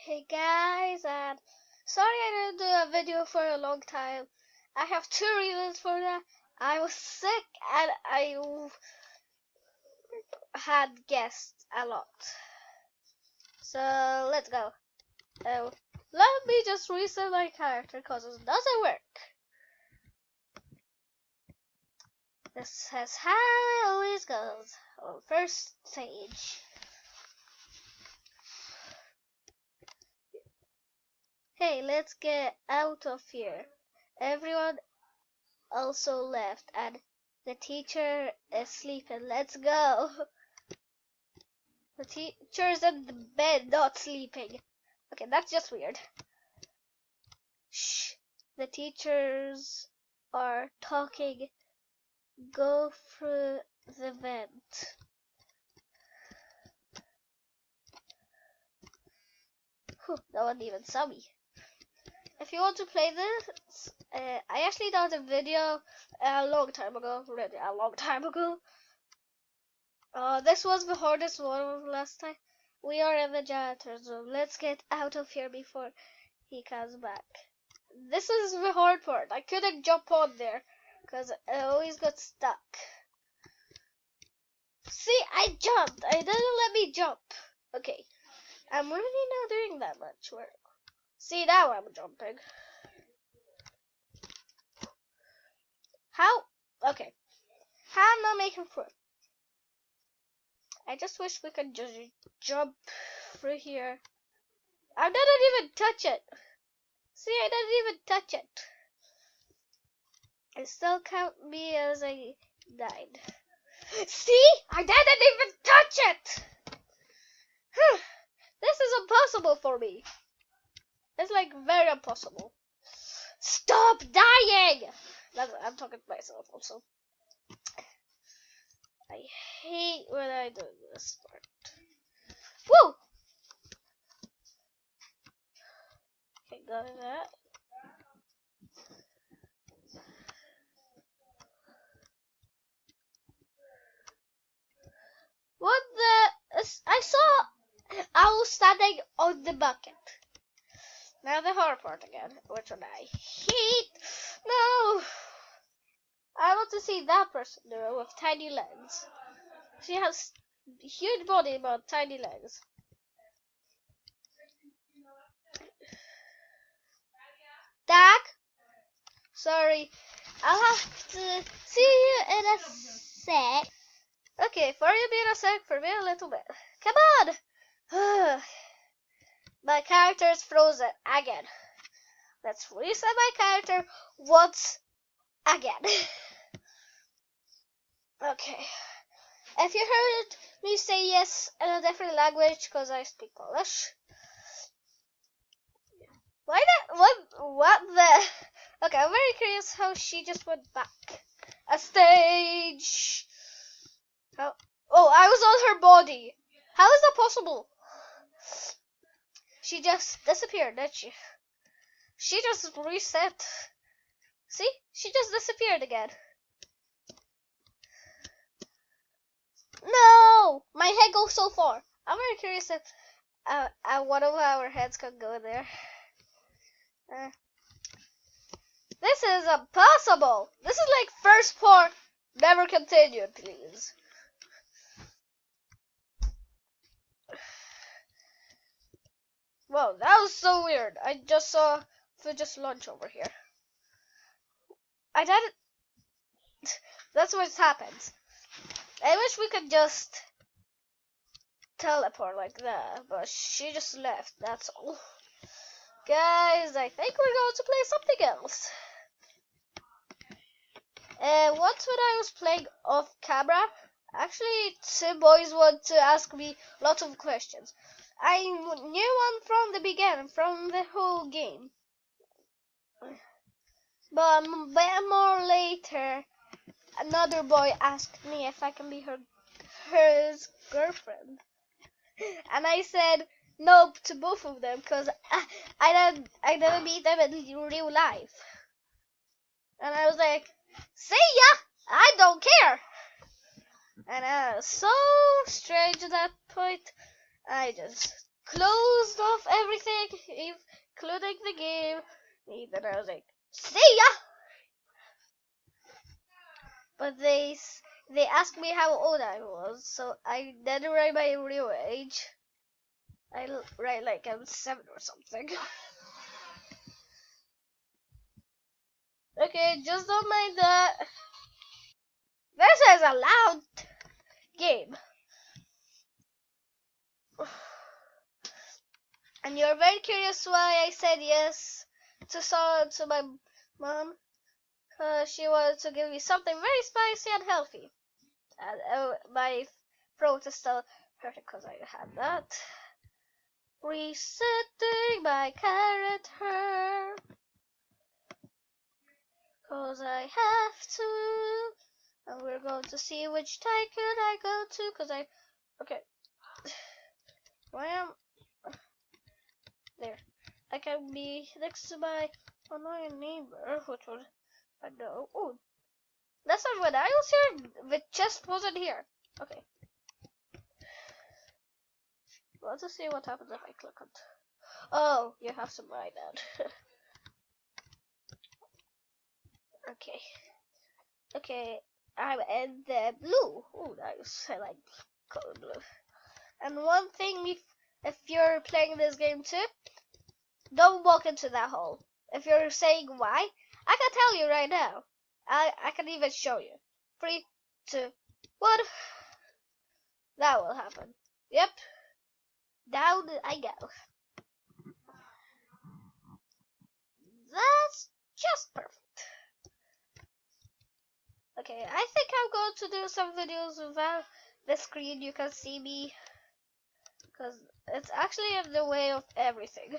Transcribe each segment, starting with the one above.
Hey guys, and sorry I didn't do a video for a long time. I have two reasons for that. I was sick and I had guests a lot. So let's go. Let me just reset my character because it doesn't work. This is how it always goes on first stage. Hey, let's get out of here. Everyone also left and the teacher is sleeping. Let's go. The teacher's in the bed, not sleeping. Okay, that's just weird. Shh. The teachers are talking. Go through the vent. Whew, no one even saw me. If you want to play this, I actually done a video a long time ago. Really, a long time ago. This was the hardest one last time. We are in the janitor's room. Let's get out of here before he comes back. This is the hard part. I couldn't jump on there because I always got stuck. See, I jumped. I didn't let me jump. Okay, I'm really not doing that much work. See, now I'm jumping. How? Okay. How am I making through? I just wish we could just jump through here. I didn't even touch it. See, I didn't even touch it. It still count me as I died. See? I didn't even touch it! This is impossible for me. It's like very impossible. Stop dying! I'm talking to myself also. I hate when I do this part. Woo! Okay, got that. What the? I saw I was standing on the bucket. Now the hard part again, which one I hate. No! I want to see that person with tiny legs. She has huge body but tiny legs. Dak? Sorry. I'll have to see you in a sec. Okay, for you be in a sec, for me a little bit. Come on! My character is frozen again. Let's reset my character once again. Okay. If you heard me say yes in a different language, because I speak Polish. Why not? What the? Okay, I'm very curious how she just went back. A stage. How? Oh, I was on her body. How is that possible? She just disappeared, didn't she? She just reset. See? She just disappeared again. No! My head goes so far. I'm very curious if one of our heads can go there. This is impossible. This is like first part. Never continue, please. Whoa, that was so weird. I just saw just lunch over here. I didn't. That's what happens. I wish we could just teleport like that, but she just left. That's all. Guys, I think we're going to play something else. Once when I was playing off camera, actually two boys want to ask me lots of questions. I knew one from the beginning, from the whole game. But a bit more later, another boy asked me if I can be his girlfriend. And I said nope to both of them because I didn't meet them in real life. And I was like, see ya, I don't care. And I was so strange at that point. I just closed off everything, including the game. And then I was like, see ya! But they asked me how old I was, so I didn't write my real age. I write like I'm 7 or something. Okay, just don't mind that. This is a loud game. And you're very curious why I said yes to my mom. She wanted to give me something very spicy and healthy. And my throat is still hurting because I had that. Resetting my character. Because I have to. And we're going to see which tycoon I go to. Because I. Okay. Wham. There. I can be next to my annoying neighbor, which would I know. Oh, that's not when I was here. The chest wasn't here. Okay. Let's just see what happens if I click on. Oh, you have to buy that. Okay. Okay. I'm in the blue. Oh, nice. I like color blue. And one thing, if you're playing this game too, don't walk into that hole. If you're saying why, I can tell you right now. I can even show you. 3, 2, 1. That will happen. Yep. Down I go. That's just perfect. Okay, I think I'm going to do some videos without the screen. You can see me. Because it's actually in the way of everything.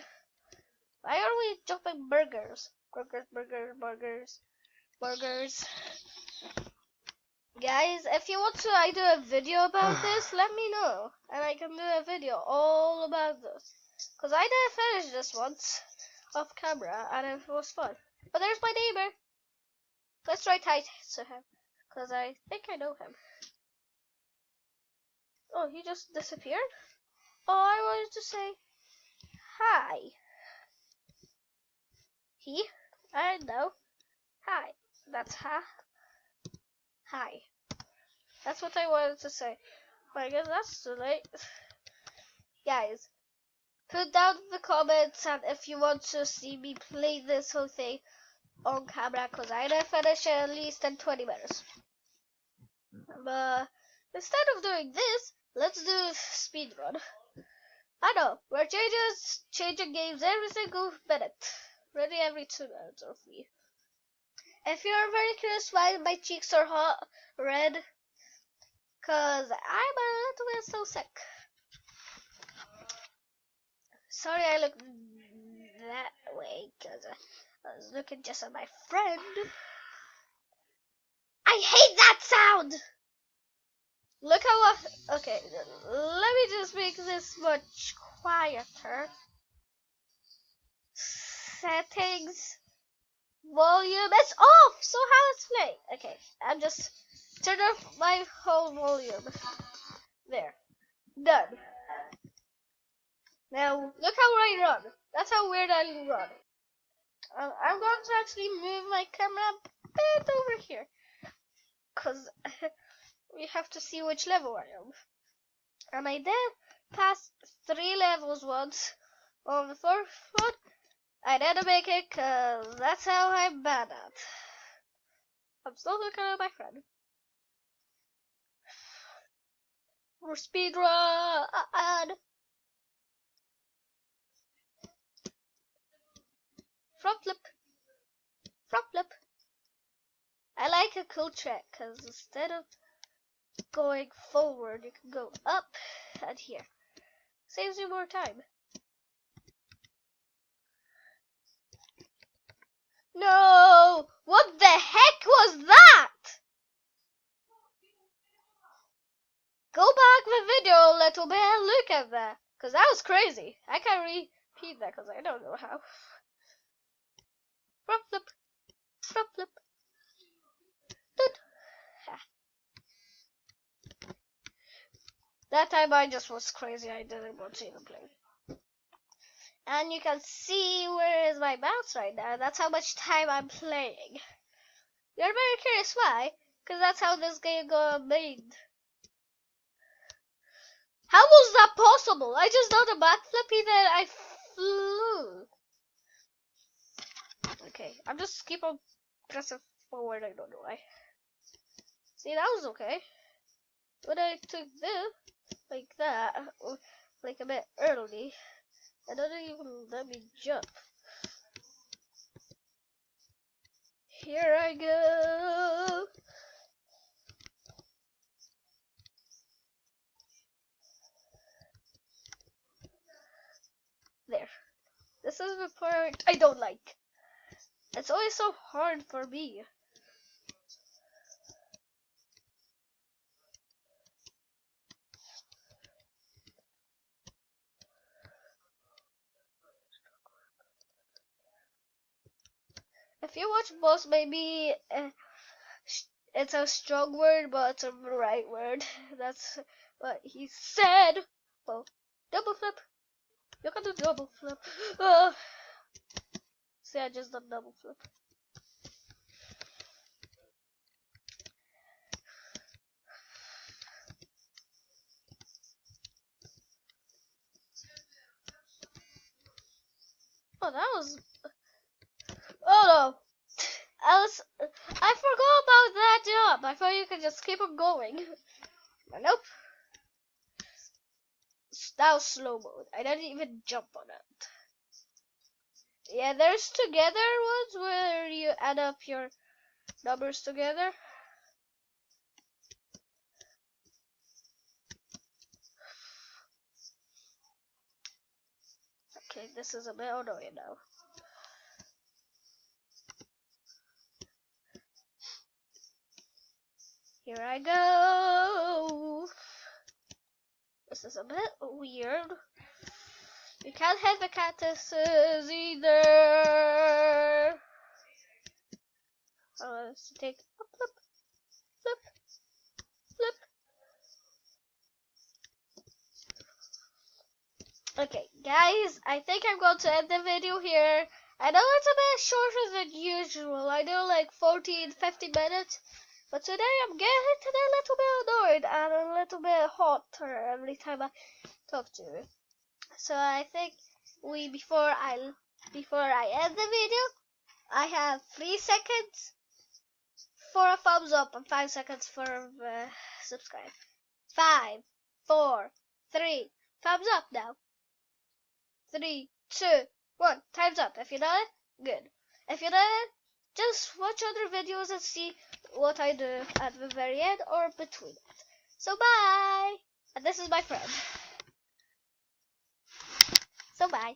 Why are we jumping burgers? Burgers. Guys, if you want to I do a video about this, let me know. And I can do a video all about this. Because I did finish this once off camera and it was fun. But there's my neighbor. Let's try tight to him. Because I think I know him. Oh, he just disappeared? Oh, I wanted to say hi. He? I know. Hi. That's ha. Hi. That's what I wanted to say. But I guess that's too late. Guys, put down in the comments and if you want to see me play this whole thing on camera, because I didn't finish it at least in 20 minutes. But instead of doing this, let's do speedrun. I know, we're changing games every single minute. Really every 2 minutes or 3. If you're very curious why my cheeks are hot red, because I'm a little bit so sick. Sorry I look that way, because I was looking just at my friend. I hate that sound! Look how okay, let me just make this much quieter. Settings. Volume is off! So how it's playing? Okay, I'm just turn off my whole volume. There. Done. Now, look how I run. That's how weird I run. I'm going to actually move my camera a bit over here. Because we have to see which level I am. And I did pass 3 levels once. On the 4th one, I didn't make it because that's how I'm bad at. I'm still looking at my friend. For speedrun! Front flip. I like a cool trick because instead of going forward, you can go up and here. Saves you more time. No! What the heck was that? Go back the video a little bit and look at that. Because that was crazy. I can't repeat that because I don't know how. Front flip. That time I just was crazy. I didn't want to even play. And you can see where is my mouse right now. That's how much time I'm playing. You're very curious why? Because that's how this game got made. How was that possible? I just done a backflip and then I flew. Okay, I'm just keep on pressing forward. I don't know why. See, that was okay. When I took this like that, like a bit early, it doesn't even let me jump. Here I go. There. This is the part I don't like. It's always so hard for me. If you watch boss, maybe it's a strong word, but it's a right word. That's what he said. Oh, double flip. You can do double flip. See, I just done double flip. Oh, that was. Oh no. I forgot about that jump. I thought you could just keep on going. But nope. That was slow mode. I didn't even jump on it. Yeah, there's together ones where you add up your numbers together. Okay, this is a bit annoying now. Here I go. This is a bit weird. You can't hit the cactuses either. Let's take a flip, flip, flip. Okay, guys, I think I'm going to end the video here. I know it's a bit shorter than usual. I know like 14-15 minutes. But today I'm getting a little bit annoyed and a little bit hotter every time I talk to you. So I think before I end the video, I have 3 seconds for a thumbs up and 5 seconds for subscribe. 5, 4, 3, thumbs up now. 3, 2, 1, time's up. If you done it, good. If you done it, just watch other videos and see what I do at the very end or between it. So bye! And this is my friend. So bye.